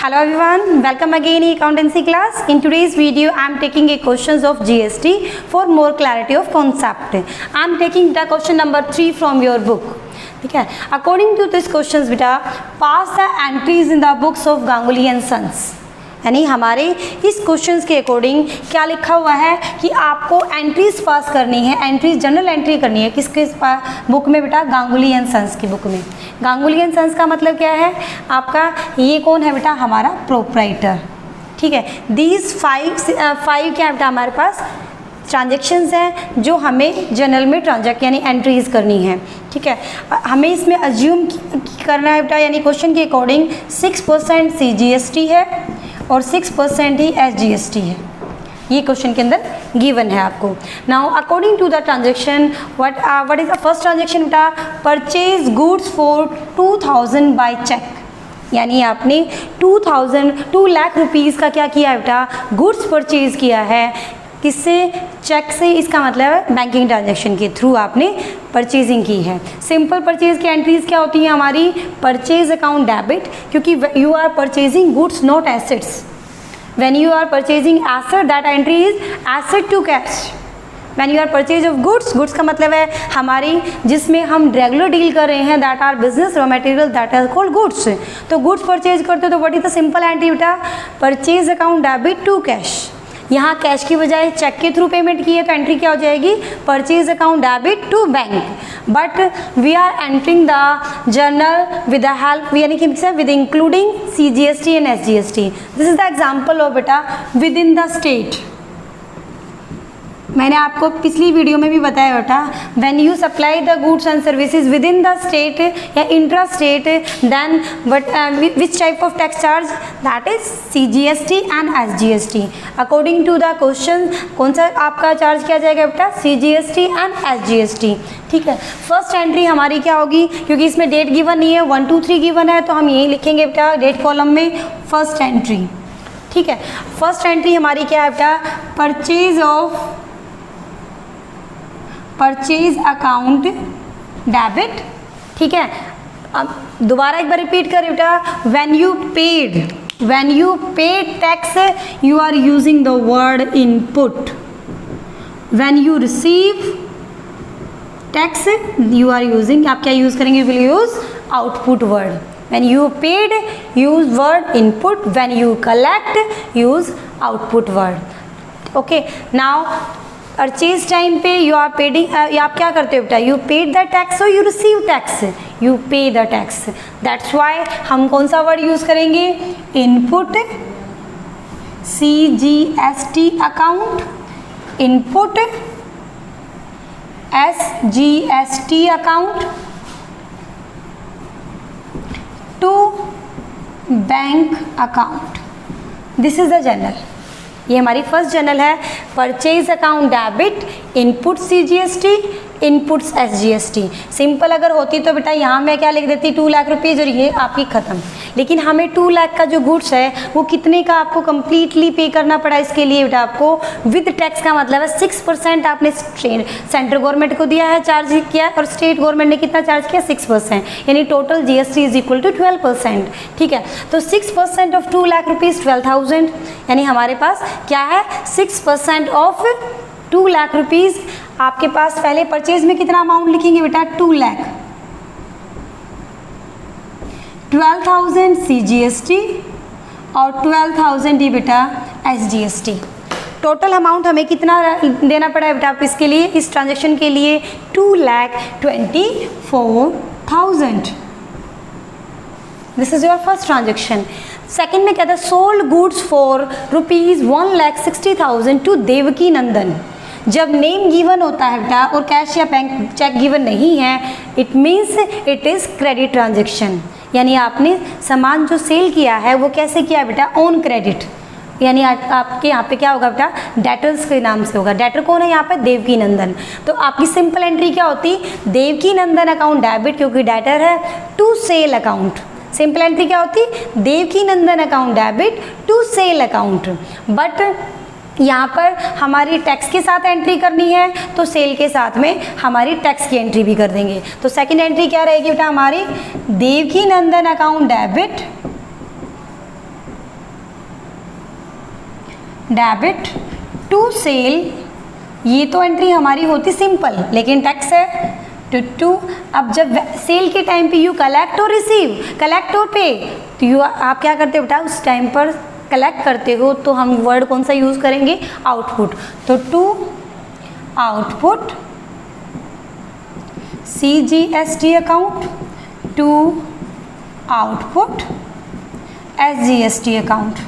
Hello everyone, welcome again in accountancy class. In today's video, I am taking a questions of GST for more clarity of concept. I am taking the question number 3 from your book. ठीक है, according to this questions बेटा, pass the entries in the books of Ganguly and Sons. यानी हमारे इस questions के according क्या लिखा हुआ है कि आपको एंट्रीज पास करनी है, एंट्रीज जनरल एंट्री करनी है किसके बुक में बेटा? गांगुली एंड सन्स की बुक में। गांगुली एंड सन्स का मतलब क्या है आपका? ये कौन है बेटा? हमारा प्रोप्राइटर। ठीक है, दीज फाइव क्या है बेटा हमारे पास? ट्रांजेक्शन्स हैं जो हमें जनरल में ट्रांजैक्ट यानी एंट्रीज करनी है। ठीक है, हमें इसमें अज्यूम करना है बेटा, यानी क्वेश्चन के अकॉर्डिंग 6% CGST है और 6% ही SGST है। ये क्वेश्चन के अंदर गिवन है आपको। Now according to the transaction what is the first transaction बेटा? Purchase goods for 2000 by cheque, यानी आपने 2 लाख रुपीज़ का क्या किया बेटा? गुड्स परचेज किया है। किससे? चेक से। इसका मतलब है बैंकिंग ट्रांजैक्शन के थ्रू आपने परचेजिंग की है। सिंपल परचेज की एंट्रीज क्या होती है हमारी? परचेज अकाउंट डेबिट, क्योंकि you are purchasing goods not assets. When you are purchasing asset that entry is asset to cash. When you are purchase of goods, goods का मतलब है हमारी जिसमें हम रेगुलर डील कर रहे हैं, that are business raw material that are called goods. तो गुड्स परचेज करते हो तो what is the simple entry बेटा? Purchase account debit to cash. यहाँ कैश की बजाय चेक के थ्रू पेमेंट की है तो एंट्री क्या हो जाएगी? Purchase account debit to bank. But we are entering the journal with the help, यानी कि with including CGST and SGST। This is the example of बेटा विद इन द स्टेट। मैंने आपको पिछली वीडियो में भी बताया बेटा, when you supply the goods and services within the state या intra state, then which type of tax charge? That is CGST and SGST। According to the question कौन सा आपका चार्ज किया जाएगा बेटा? CGST and SGST। ठीक है, first entry हमारी क्या होगी? क्योंकि इसमें डेट गिवन नहीं है, 1 2 3 गिवन है, तो हम यही लिखेंगे बेटा डेट कॉलम में फर्स्ट एंट्री। ठीक है, फर्स्ट एंट्री हमारी क्या है बेटा? Purchase account debit. ठीक है, अब दोबारा एक बार रिपीट कर बेटा, when you paid tax you are using the word input. When you receive tax you are using, आप क्या यूज करेंगे? Will use output word. When you paid use word input, when you collect use output word. Okay, now purchase time पे you are paying, आप क्या करते हो बेटा? You paid the tax और you receive tax, you pay the tax. That's why हम कौन सा वर्ड यूज करेंगे? Input CGST account, input SGST account to bank account. This is the journal. ये हमारी फर्स्ट जनरल है, purchase account debit, input CGST, inputs SGST। Simple अगर होती तो बेटा यहाँ मैं क्या लिख देती? 2 लाख रुपीज़ और ये आपकी ख़त्म। लेकिन हमें 2 लाख का जो गुड्स है वो कितने का आपको कंप्लीटली पे करना पड़ा? इसके लिए बेटा आपको विद टैक्स का मतलब है 6% आपने सेंट्रल गवर्नमेंट को दिया है, चार्ज किया, और स्टेट गवर्नमेंट ने कितना चार्ज किया? 6%, यानी total GST is equal to 12%। ठीक है, तो 6% ऑफ 2 लाख रुपीज़ 12,000, यानी हमारे पास क्या है? 6% ऑफ 2 लाख रुपीज़। आपके पास पहले परचेज में कितना अमाउंट लिखेंगे बेटा? 2 लाख, 12,000 CGST और 12,000 ही बेटा SGST। टोटल अमाउंट हमें कितना देना पड़ा है बेटा आप इसके लिए, इस ट्रांजेक्शन के लिए? 2,24,000। This is your first transaction. Second में क्या था? Sold goods for ₹1,60,000 to Devki Nandan. जब नेम गिवन होता है बेटा और कैश या बैंक चेक गिवन नहीं है, it means it is credit transaction. यानी आपने सामान जो सेल किया है वो कैसे किया बेटा? ऑन क्रेडिट, यानी आपके यहाँ पे क्या होगा बेटा? डेटर्स के नाम से होगा। डेटर कौन है यहाँ पे? देवकी नंदन। तो आपकी सिंपल एंट्री क्या होती? देवकी नंदन अकाउंट डेबिट, क्योंकि डेटर है, to sale account. Simple entry क्या होती? Devki Nandan account debit to sale account. But यहाँ पर हमारी टैक्स के साथ एंट्री करनी है तो सेल के साथ में हमारी टैक्स की एंट्री भी कर देंगे। तो सेकंड एंट्री क्या रहेगी बेटा हमारी? Devki Nandan account debit debit to sale, ये तो एंट्री हमारी होती सिंपल, लेकिन टैक्स है टू। अब जब सेल के टाइम पे यू कलेक्ट और रिसीव, कलेक्ट और पे, तो यू आप क्या करते हो बेटा, उस टाइम पर कलेक्ट करते हो तो हम वर्ड कौन सा यूज़ करेंगे, आउटपुट। तो to output CGST account, to output SGST account.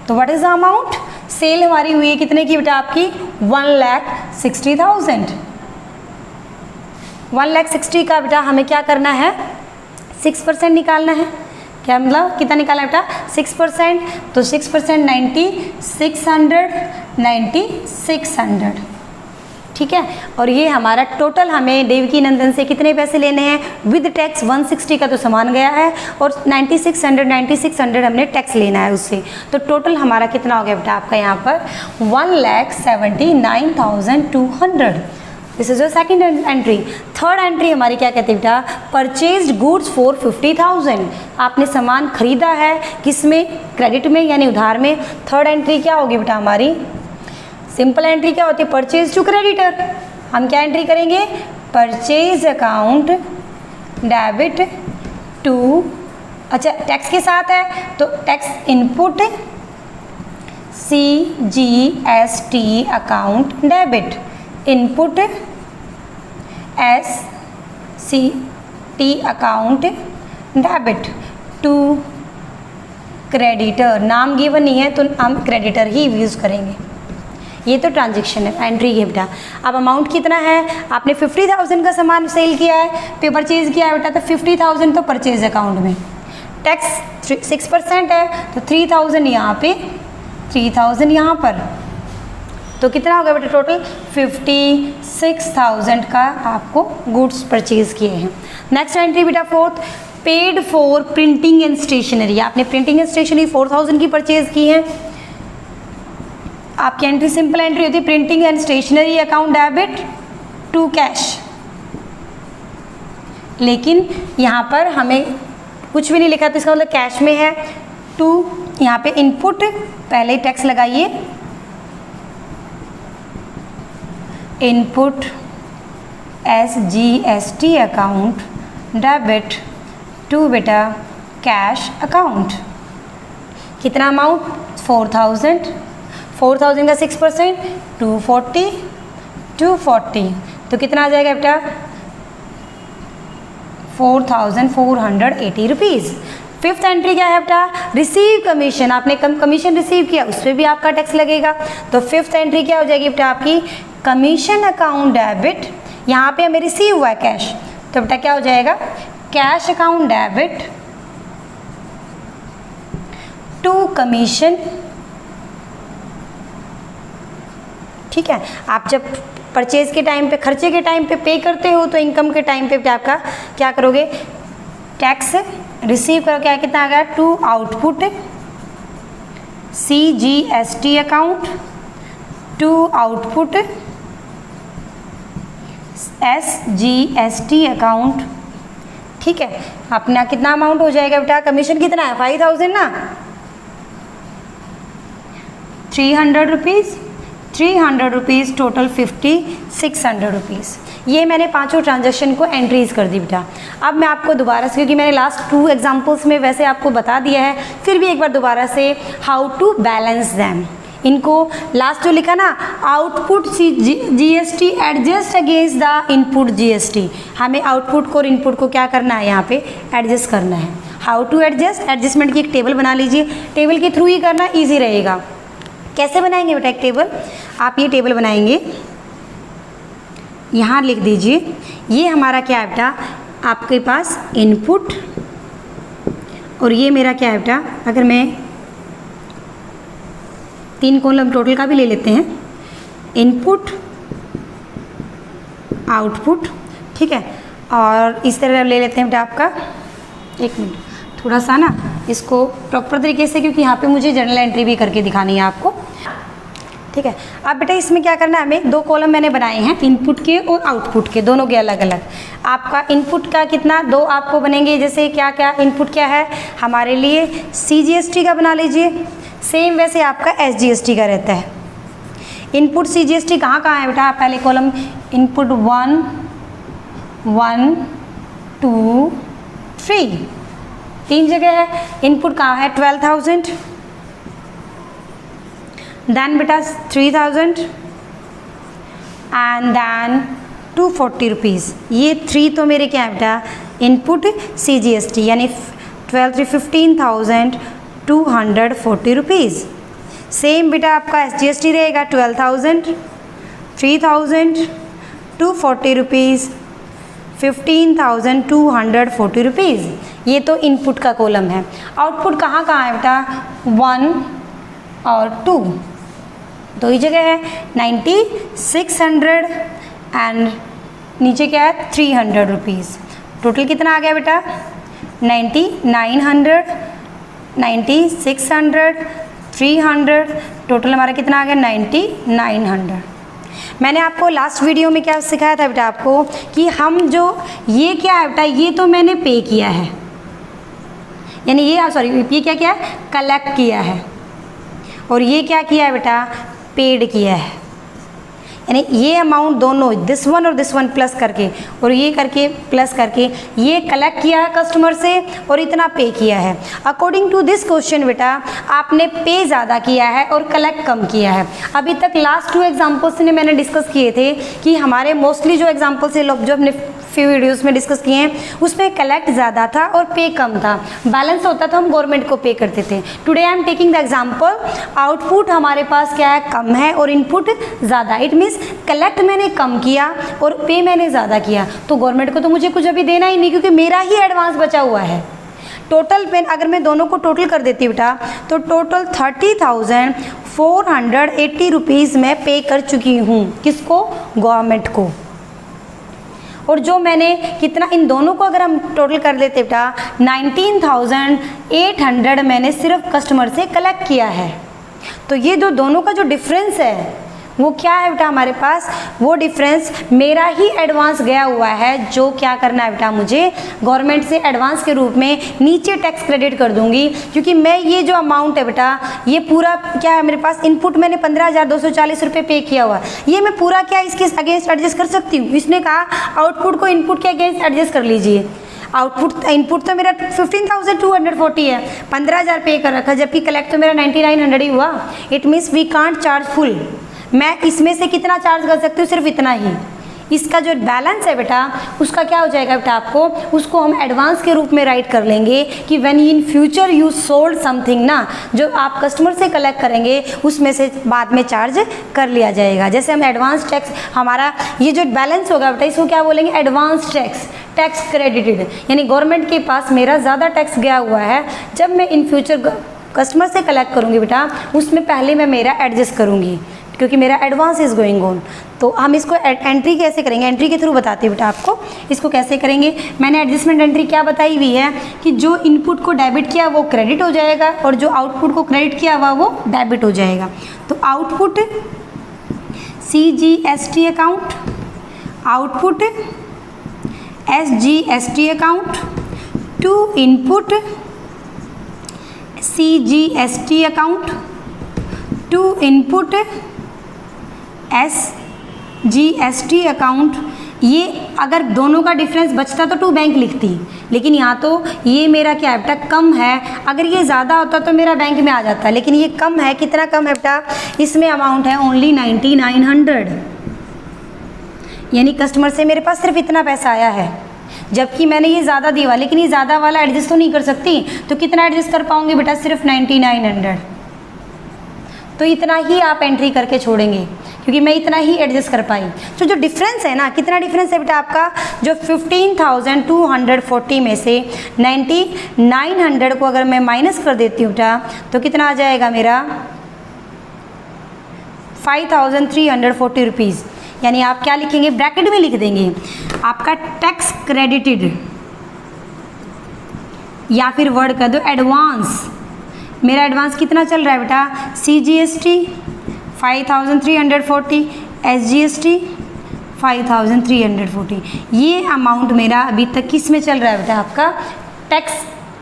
तो what is the amount, sale हमारी हुई है कितने की बेटा, आपकी 1,60,000। 1,60,000 का बेटा हमें क्या करना है, 6% निकालना है। क्या मतलब कितना निकालना है बेटा, 6%। तो 6% 9600, ठीक है। और ये हमारा टोटल, हमें देवकी नंदन से कितने पैसे लेने हैं विद टैक्स, 160 का तो सामान गया है और 9600 हमने टैक्स लेना है उससे। तो टोटल हमारा कितना हो गया बेटा आपका यहाँ पर 1,79,200। This is your second entry. Third entry हमारी क्या कहते हैं बेटा, परचेज्ड गुड्स फॉर 50,000। आपने सामान खरीदा है, किस में, क्रेडिट में यानी उधार में। थर्ड एंट्री क्या होगी बेटा हमारी, सिंपल एंट्री क्या होती है, परचेज टू क्रेडिटर। हम क्या एंट्री करेंगे, परचेज अकाउंट डेबिट टू, अच्छा टैक्स के साथ है तो tax input CGST account debit, input SCT account debit to creditor. नाम गिवन नहीं है तो हम क्रेडिटर ही यूज़ करेंगे। ये तो ट्रांजेक्शन है, एंट्री है बेटा। अब अमाउंट कितना है, आपने 50,000 का सामान सेल किया है, पे परचेज किया है बेटा, तो 50,000 तो परचेज अकाउंट में, टैक्स 6% है तो 3,000 यहाँ पे, 3,000 यहाँ पर, तो कितना हो गया बेटा टोटल 56,000 का आपको गुड्स परचेज किए हैं। नेक्स्ट एंट्री बेटा fourth, paid for printing and stationery. आपने प्रिंटिंग एंड स्टेशनरी 4,000 की परचेज की है। आपकी एंट्री सिंपल एंट्री होती है, printing and stationery account debit to cash. लेकिन यहाँ पर हमें कुछ भी नहीं लिखा तो इसका मतलब कैश में है। टू यहाँ पे इनपुट, पहले टैक्स लगाइए, input SGST account debit to बेटा कैश अकाउंट। कितना अमाउंट 4,000, 4,000 का 6% 240, तो कितना आ जाएगा बेटा 4,480 रुपीज़। फिफ्थ एंट्री क्या है बेटा, रिसीव कमीशन। आपने कमीशन रिसीव किया, उस पर भी आपका टैक्स लगेगा। तो फिफ्थ एंट्री क्या हो जाएगी बेटा आपकी, कमीशन अकाउंट डेबिट। यहाँ पे हमें रिसीव हुआ है कैश, तो बेटा क्या हो जाएगा, cash account debit to commission. ठीक है, आप जब परचेज के टाइम पे, खर्चे के टाइम पे पे करते हो तो इनकम के टाइम पे आपका क्या करोगे, टैक्स रिसीव करो। क्या कितना आ गया, to output CGST account to output SGST account. ठीक है, अपना कितना अमाउंट हो जाएगा बेटा, कमीशन कितना है 5,000 ना, 300 रुपीज़, 300 रुपीज़ टोटल 5,600 रुपीज़। ये मैंने पांचों ट्रांजैक्शन को एंट्रीज कर दी बेटा। अब मैं आपको दोबारा से, क्योंकि मैंने लास्ट 2 एग्जांपल्स में वैसे आपको बता दिया है, फिर भी एक बार दोबारा से हाउ टू बैलेंस दैम। इनको लास्ट जो लिखा ना, output GST adjust against the input GST, हमें आउटपुट को और इनपुट को क्या करना है, यहाँ पे एडजस्ट करना है। हाउ टू एडजस्ट, एडजस्टमेंट की एक टेबल बना लीजिए, टेबल के थ्रू ही करना ईजी रहेगा। कैसे बनाएंगे बेटा एक टेबल, आप ये टेबल बनाएंगे, यहाँ लिख दीजिए, ये हमारा क्या है बेटा, आपके पास इनपुट, और ये मेरा क्या है बेटा, अगर मैं 3 कॉलम टोटल का भी ले लेते हैं, इनपुट आउटपुट। ठीक है, और इस तरह ले लेते हैं बेटा आपका, एक मिनट थोड़ा सा ना इसको प्रॉपर तरीके से, क्योंकि यहाँ पे मुझे जर्नल एंट्री भी करके दिखानी है आपको। ठीक है, अब बेटा इसमें क्या करना है, हमें 2 कॉलम मैंने बनाए हैं, इनपुट के और आउटपुट के, दोनों के अलग अलग। आपका इनपुट का कितना, 2 आपको बनेंगे। जैसे क्या क्या इनपुट क्या है हमारे लिए, CGST का बना लीजिए, सेम वैसे आपका SGST का रहता है। इनपुट CGST कहाँ कहाँ है बेटा, पहले कॉलम इनपुट 1 1 2 3 3 जगह है। इनपुट कहाँ है 12,000, देन बेटा 3,000 एंड देन 240 रुपीज़। ये 3 तो मेरे क्या है बेटा इनपुट CGST, यानी 12 3 15,240 रुपीज़। सेम बेटा आपका SGST रहेगा 12,000 3,000 240 रुपीज़ 15,240 रुपीज़। ये तो इनपुट का कॉलम है। आउटपुट कहाँ कहाँ है बेटा 1 और 2, दो ही जगह है। 9,600 एंड नीचे क्या है 300 रुपीज़। टोटल कितना आ गया बेटा 9,900 9,600 300, टोटल हमारा कितना आ गया 9,900। मैंने आपको लास्ट वीडियो में क्या सिखाया था बेटा आपको कि हम जो ये क्या है बेटा, ये तो मैंने पे किया है, यानी ये सॉरी ये क्या किया है कलेक्ट किया है, और ये क्या किया है बेटा पेड किया है। यानी ये अमाउंट दोनों दिस वन और दिस वन प्लस करके और ये करके प्लस करके ये कलेक्ट किया है कस्टमर से और इतना पे किया है। अकॉर्डिंग टू दिस क्वेश्चन बेटा आपने पे ज़्यादा किया है और कलेक्ट कम किया है। अभी तक लास्ट 2 एग्जाम्पल्स ने मैंने डिस्कस किए थे कि हमारे मोस्टली जो एग्जाम्पल्स है जो हमने फ्यू वीडियोस में डिस्कस किए हैं उसमें कलेक्ट ज़्यादा था और पे कम था, बैलेंस होता था हम गवर्नमेंट को पे करते थे। Today I am taking the example output हमारे पास क्या है कम है और इनपुट ज़्यादा। इट मीन्स कलेक्ट मैंने कम किया और पे मैंने ज़्यादा किया, तो गवर्नमेंट को तो मुझे कुछ अभी देना ही नहीं क्योंकि मेरा ही एडवांस बचा हुआ है। टोटल पे अगर मैं दोनों को टोटल कर देती बेटा तो टोटल 30,480 रुपीज़ मैं पे कर चुकी हूँ। किसको? गवर्नमेंट को। और जो मैंने कितना इन दोनों को अगर हम टोटल कर देते बेटा 19,800 मैंने सिर्फ कस्टमर से कलेक्ट किया है। तो ये जो दोनों का जो डिफरेंस है वो क्या है बेटा हमारे पास, वो डिफरेंस मेरा ही एडवांस गया हुआ है जो क्या करना है बेटा मुझे गवर्नमेंट से एडवांस के रूप में नीचे टैक्स क्रेडिट कर दूंगी, क्योंकि मैं ये जो अमाउंट है बेटा ये पूरा क्या है मेरे पास इनपुट मैंने 15,240 रुपये पे किया हुआ है, ये मैं पूरा क्या इसके अगेंस्ट एडजस्ट कर सकती हूँ। इसने कहा आउटपुट को इनपुट के अगेंस्ट एडजस्ट कर लीजिए। आउटपुट इनपुट तो मेरा 15,240 है, 15,000 पे कर रखा, जबकि कलेक्ट तो मेरा 9,900 ही हुआ। It means we can't charge full. मैं इसमें से कितना चार्ज कर सकती हूँ, सिर्फ इतना ही। इसका जो बैलेंस है बेटा उसका क्या हो जाएगा बेटा आपको उसको हम एडवांस के रूप में राइट कर लेंगे कि when in future you sold something ना, जो आप कस्टमर से कलेक्ट करेंगे उसमें से बाद में चार्ज कर लिया जाएगा। जैसे हम एडवांस टैक्स हमारा ये जो बैलेंस होगा बेटा इसको क्या बोलेंगे एडवांस टैक्स क्रेडिटेड, यानी गवर्नमेंट के पास मेरा ज़्यादा टैक्स गया हुआ है, जब मैं इन फ्यूचर कस्टमर से कलेक्ट करूँगी बेटा उसमें पहले मैं मेरा एडजस्ट करूँगी क्योंकि मेरा एडवांस इज़ गोइंग ऑन। तो हम इसको एंट्री कैसे करेंगे, एंट्री के थ्रू बताती हूँ बेटा आपको इसको कैसे करेंगे। मैंने एडजस्टमेंट एंट्री क्या बताई हुई है कि जो इनपुट को डेबिट किया वो क्रेडिट हो जाएगा और जो आउटपुट को क्रेडिट किया हुआ वो डेबिट हो जाएगा। तो output CGST account, output SGST account, to input CGST account, to input SGST account. ये अगर दोनों का डिफरेंस बचता तो टू बैंक लिखती, लेकिन यहाँ तो ये मेरा क्या है बेटा कम है। अगर ये ज़्यादा होता तो मेरा बैंक में आ जाता, लेकिन ये कम है। कितना कम है बेटा, इसमें अमाउंट है ओनली 9,900, यानी कस्टमर से मेरे पास सिर्फ इतना पैसा आया है, जबकि मैंने ये ज़्यादा दिया, लेकिन ये ज़्यादा वाला एडजस्ट तो नहीं कर सकती। तो कितना एडजस्ट कर पाऊँगी बेटा, सिर्फ 9,900। तो इतना ही आप एंट्री करके छोड़ेंगे क्योंकि मैं इतना ही एडजस्ट कर पाई। तो जो डिफरेंस है ना, कितना डिफरेंस है बेटा आपका, जो 15,240 में से 9,900 को अगर मैं माइनस कर देती हूँ बेटा तो कितना आ जाएगा मेरा 5,340 रुपीज़। यानी आप क्या लिखेंगे, ब्रैकेट में लिख देंगे आपका टैक्स क्रेडिटेड, या फिर वर्ड कर दो एडवांस। मेरा एडवांस कितना चल रहा है बेटा, CGST 5,340, SGST 5,340। ये अमाउंट मेरा अभी तक किस में चल रहा है बेटा, आपका टैक्स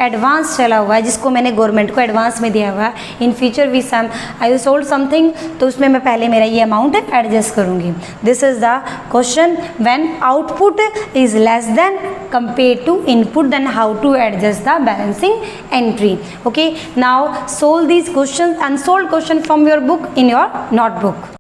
एडवांस चला हुआ है, जिसको मैंने गवर्नमेंट को एडवांस में दिया हुआ है, in future we some I sold something, तो उसमें मैं पहले मेरा ये अमाउंट एडजस्ट करूँगी. This is the question. When output is less than compare to input, then how to adjust the balancing entry. Okay, now solve these questions, unsolved question from your book in your notebook.